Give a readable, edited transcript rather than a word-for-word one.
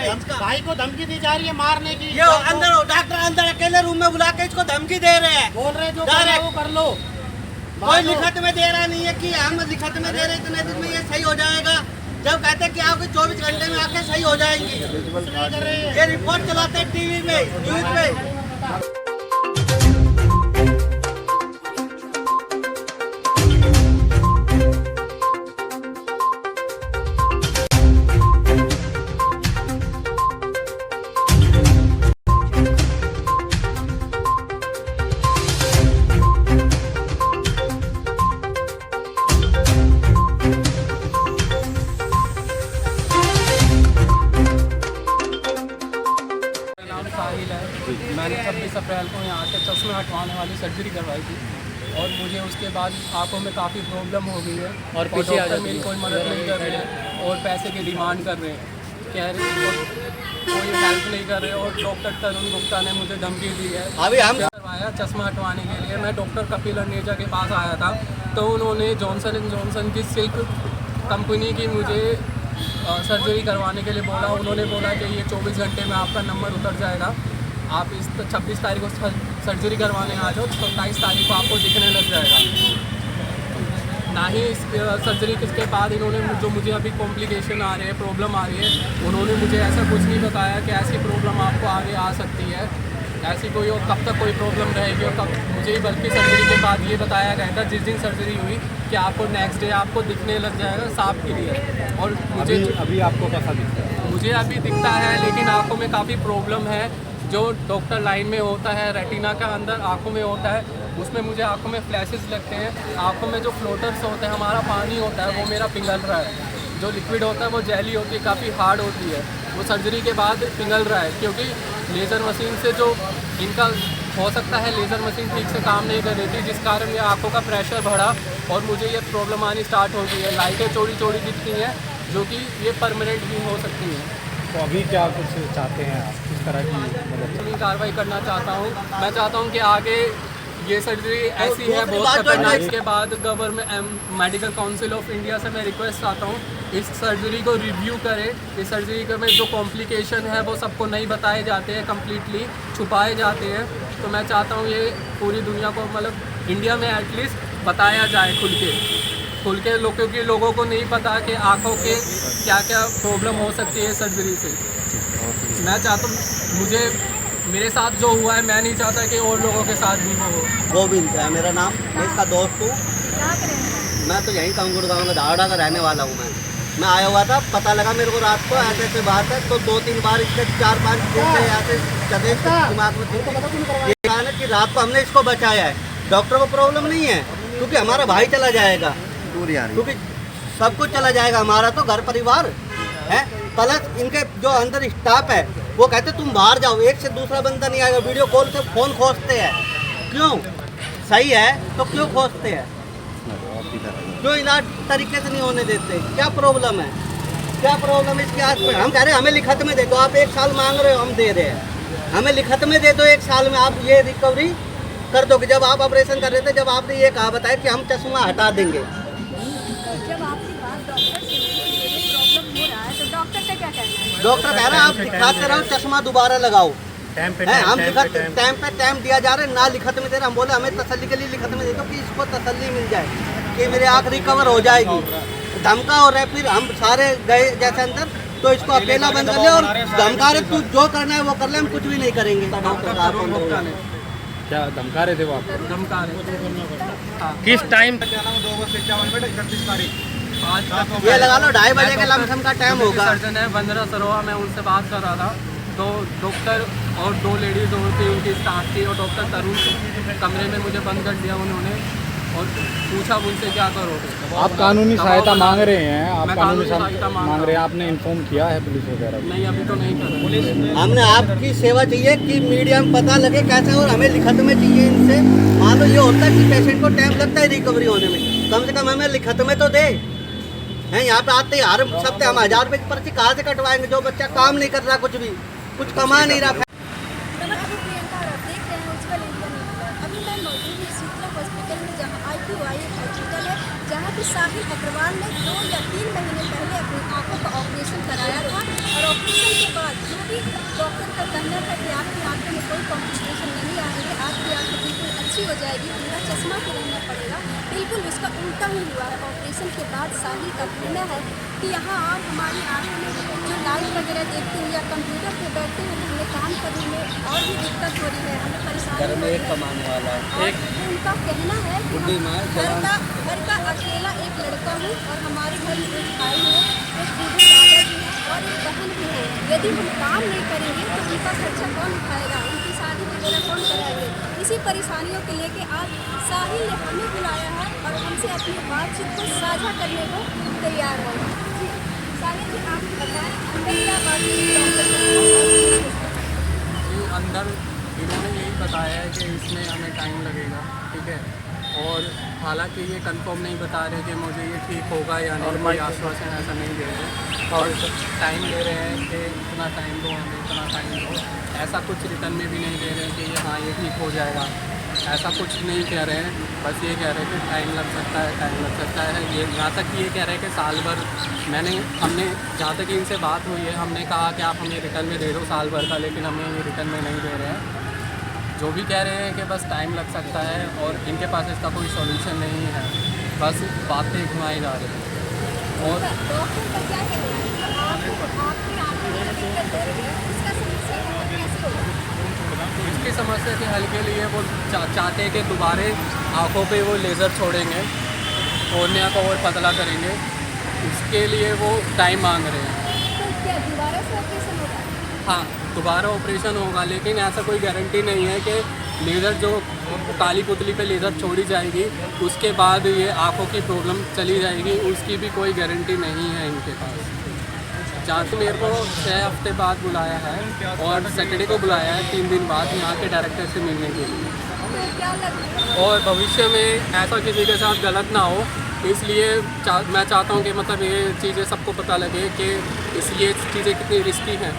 भाई को धमकी दी जा रही है मारने की। ये अंदर डॉक्टर अंदर अकेले रूम में बुला के इसको धमकी दे रहे हैं, बोल रहे जो कर रहे वो कर लो। कोई लिखत में दे रहा नहीं है कि हम लिखत में दे रहे इतने दिन में ये सही हो जाएगा। जब कहते हैं कि आपके 24 घंटे में आके सही हो जाएंगी, ये रिपोर्ट चलाते हैं टीवी में, न्यूज में। मैंने 26 अप्रैल को यहाँ से चश्मे हटवाने वाली सर्जरी करवाई थी और मुझे उसके बाद आंखों में काफ़ी प्रॉब्लम हो गई है और डॉक्टर मेरी कोई मदद नहीं कर रहे हैं और पैसे की डिमांड कर रहे हैं, कह रहे हैं कोई हेल्प नहीं कर रहे। और डॉक्टर तरुण गुप्ता ने मुझे धमकी दी है। अभी हम करवाया चश्मा हटवाने के लिए, मैं डॉक्टर कपिल अनेजा के पास आया था तो उन्होंने जॉनसन एंड जॉनसन की सिल्क कंपनी की मुझे सर्जरी करवाने के लिए बोला। उन्होंने बोला कि ये 24 घंटे में आपका नंबर उतर जाएगा, आप इस 26 तारीख को सर्जरी करवाने आ जाओ, 27 तारीख को आपको दिखने लग जाएगा। ना ही इस सर्जरी के बाद इन्होंने जो मुझे अभी कॉम्प्लिकेशन आ रहे हैं, प्रॉब्लम आ रही है, उन्होंने मुझे ऐसा कुछ नहीं बताया कि ऐसी प्रॉब्लम आपको आगे आ सकती है, ऐसी कोई और कब तक कोई प्रॉब्लम रहेगी और कब। मुझे बल्कि सर्जरी के बाद ये बताया गया था जिस दिन सर्जरी हुई कि आपको नेक्स्ट डे आपको दिखने लग जाएगा साफ क्लियर। और मुझे अभी आपको कैसा दिखता है? मुझे अभी दिखता है लेकिन आँखों में काफ़ी प्रॉब्लम है। जो डॉक्टर लाइन में होता है, रेटिना का अंदर आँखों में होता है, उसमें मुझे आँखों में फ्लैशेस लगते हैं। आँखों में जो फ्लोटर्स होते हैं, हमारा पानी होता है, वो मेरा पिघल रहा है। जो लिक्विड होता है वो जेली होती है, काफ़ी हार्ड होती है, वो सर्जरी के बाद पिघल रहा है क्योंकि लेज़र मशीन से जो इनका हो सकता है लेज़र मशीन ठीक से काम नहीं कर रही थी, जिस कारण ये आँखों का प्रेशर बढ़ा और मुझे ये प्रॉब्लम आनी स्टार्ट हो गई है। लाइटें चौड़ी चौड़ी दिखती हैं जो कि ये परमानेंट भी हो सकती हैं। तो अभी क्या कुछ चाहते हैं आप, किस तरह की मतलब कार्रवाई करना चाहता हूँ? मैं चाहता हूँ कि आगे ये सर्जरी ऐसी है बहुत खतरनाक। इसके बाद government medical council of India से मैं रिक्वेस्ट चाहता हूँ इस सर्जरी को रिव्यू करे। इस सर्जरी में जो कॉम्प्लिकेशन है वो सबको नहीं बताए जाते हैं, कम्प्लीटली छुपाए जाते हैं। तो मैं चाहता हूँ ये पूरी दुनिया को, मतलब इंडिया में एटलीस्ट बताया जाए खुल के लोगों को नहीं पता कि आँखों के क्या क्या प्रॉब्लम हो सकती है सर्जरी से। मैं चाहता हूँ मेरे साथ जो हुआ है, मैं नहीं चाहता कि और लोगों के साथ भी हो। गोविंद है मेरा नाम, मैं इसका दोस्त हूँ। मैं तो यहीं कांगुड़ गाँव का धाड़ा का रहने वाला हूँ। मैं आया हुआ था, पता लगा मेरे को रात को ऐसे ऐसे बात है, तो 2-3 बार इसके 4-5 दिन से ऐसे चले दिमाग में ये कहा ना कि रात को हमने इसको बचाया है। डॉक्टर को प्रॉब्लम नहीं है क्योंकि हमारा भाई चला जाएगा, क्योंकि सब कुछ चला जाएगा, हमारा तो घर परिवार है। प्लस इनके जो अंदर स्टाफ है वो कहते तुम बाहर जाओ, एक से दूसरा बंदा नहीं आएगा। वीडियो कॉल से फ़ोन खोजते हैं, क्यों? सही है तो क्यों खोजते हैं? क्यों इलाज तरीके से नहीं होने देते? क्या प्रॉब्लम है? क्या प्रॉब्लम है इसके हाथ में? हम कह रहे हैं हमें लिखत में दे दो। आप 1 साल मांग रहे हो, हम दे रहे हैं। हमें लिखत में दे दो 1 साल में आप ये रिकवरी कर दोगे। जब आप ऑपरेशन कर रहे थे, जब आपने ये कहा बताया कि हम चश्मा हटा देंगे, जब आपकी बात डॉक्टर से प्रॉब्लम हो रहा है तो डॉक्टर का क्या कहना है? डॉक्टर कह रहे हैं आप दिखाते रहो, चश्मा दोबारा लगाओ। हम लिखत टाइम पे टाइम दिया जा रहा है, ना लिखत में दे रहे। हम बोले हमें तसल्ली के लिए लिखत में दे दो कि इसको तसल्ली मिल जाए कि मेरे आँख रिकवर हो जाएगी। धमका हो रहा है, फिर हम सारे गए जैसे अंदर, तो इसको अकेला बंद कर ले और धमका रहे तू जो करना है वो कर ले, हम कुछ भी नहीं करेंगे। क्या धमका रहे थे वो आपको? धमका रहे किस टाइम? 2:51 तारीख ये लगा लो 2:30 बजे का लमसम का टाइम होगा। सर्जन है बंदरा सरोवा, मैं उनसे बात कर रहा था। तो डॉक्टर और 2 लेडीज और थी, उनकी स्टाफ थी, और डॉक्टर तरुण कमरे में मुझे बंद कर दिया उन्होंने और पूछा मुझसे क्या करोगे। आप कानूनी सहायता मांग रहे हैं? आप मैं कानूनी सहायता सहायता मांग मांग रहे हैं? आपने इन्फॉर्म किया है पुलिस वगैरह? नहीं, अभी तो नहीं कर रहा। हमने आपकी सेवा चाहिए कि मीडिया में पता लगे कैसे, और हमें लिखत में चाहिए इनसे। मान लो ये होता है कि पेशेंट को टाइम लगता है रिकवरी होने में, कम से कम हमें लिखत में तो दे। हैं यहाँ पे आते ही हर सप्ताह हम 1000 रुपये की पर्ची कहाँ से कटवाएंगे? जो बच्चा काम नहीं कर रहा, कुछ कमा नहीं रहा। जहाँ की साहिल अग्रवाल ने 2 या 3 महीने पहले अपनी आंखों का ऑपरेशन कराया था और ऑपरेशन के बाद जाएगी, पूरा चश्मा के रहना पड़ेगा। बिल्कुल इसका उल्टा ही हुआ है। ऑपरेशन के बाद साहिल का कहना है कि यहाँ आप हमारी आँखों में जो लाइट वगैरह देखते हैं या कंप्यूटर पे बैठते हैं, हमें काम करने में और भी दिक्कत हो रही है, हमें परेशानी घर हो में रही एक है। कमाने वाला है, और उनका कहना है कि बुढ़ी माँ घर का अकेला एक लड़का हूँ और हमारे घर में एक भाई है, एक बूढ़े दादाजी हैं और एक बहन भी है। यदि हम काम नहीं करेंगे तो उनका खर्चा कौन उठाएगा, उनकी शादी वगैरह कौन कराएंगे। इसी परेशानियों के लेके आज साहिल ने हमें बुलाया है और हमसे अपनी बातचीत को साझा करने को तैयार है। जी साहिल जी, आप बताएं अंदर क्या बात हुई? जी अंदर इन्होंने यही बताया है कि इसमें हमें टाइम लगेगा, ठीक है। और हालांकि ये कंफर्म नहीं बता रहे कि मुझे ये ठीक होगा या नहीं, कोई आश्वासन ऐसा नहीं दे रहे और टाइम दे रहे हैं कि इतना टाइम दो हमें, इतना टाइम दो। ऐसा कुछ रिटर्न में भी नहीं दे रहे हैं कि हाँ ये ठीक हो जाएगा, ऐसा कुछ नहीं कह रहे हैं। बस ये कह रहे हैं कि टाइम लग सकता है, टाइम लग सकता है। ये यहाँ तक ये कह रहे हैं कि साल भर हमने जहाँ तक इनसे बात हुई है, हमने कहा कि आप हमें रिटर्न में दे दो साल भर का, लेकिन हमें ये रिटर्न में नहीं दे रहे हैं। जो भी कह रहे हैं कि बस टाइम लग सकता है और इनके पास इसका कोई सॉल्यूशन नहीं है, बस बातें घुमाई जा रही हैं। और डॉक्टर का क्या कहना है? आपकी आँखों में दिक्कत हो रही है, इसका समस्या कैसे होगा? इसकी समस्या के हल के लिए वो चाहते हैं कि दोबारा आँखों पे वो लेज़र छोड़ेंगे, कॉर्निया को और पतला करेंगे। इसके लिए वो टाइम मांग रहे हैं। तो क्या दोबारा से ऑपरेशन होगा? हाँ दोबारा ऑपरेशन होगा, लेकिन ऐसा कोई गारंटी नहीं है कि लेज़र जो काली पुतली पे लेज़र छोड़ी जाएगी उसके बाद ये आँखों की प्रॉब्लम चली जाएगी, उसकी भी कोई गारंटी नहीं है इनके पास। जहाँ तो मेरे को 6 हफ्ते बाद बुलाया है और सैटरडे को बुलाया है 3 दिन बाद यहाँ के डायरेक्टर से मिलने के लिए। तो क्या लगता है? और भविष्य में ऐसा किसी के साथ गलत ना हो, इसलिए मैं चाहता हूँ कि मतलब ये चीज़ें सबको पता लगे कि ये चीज़ें कितनी रिस्की हैं।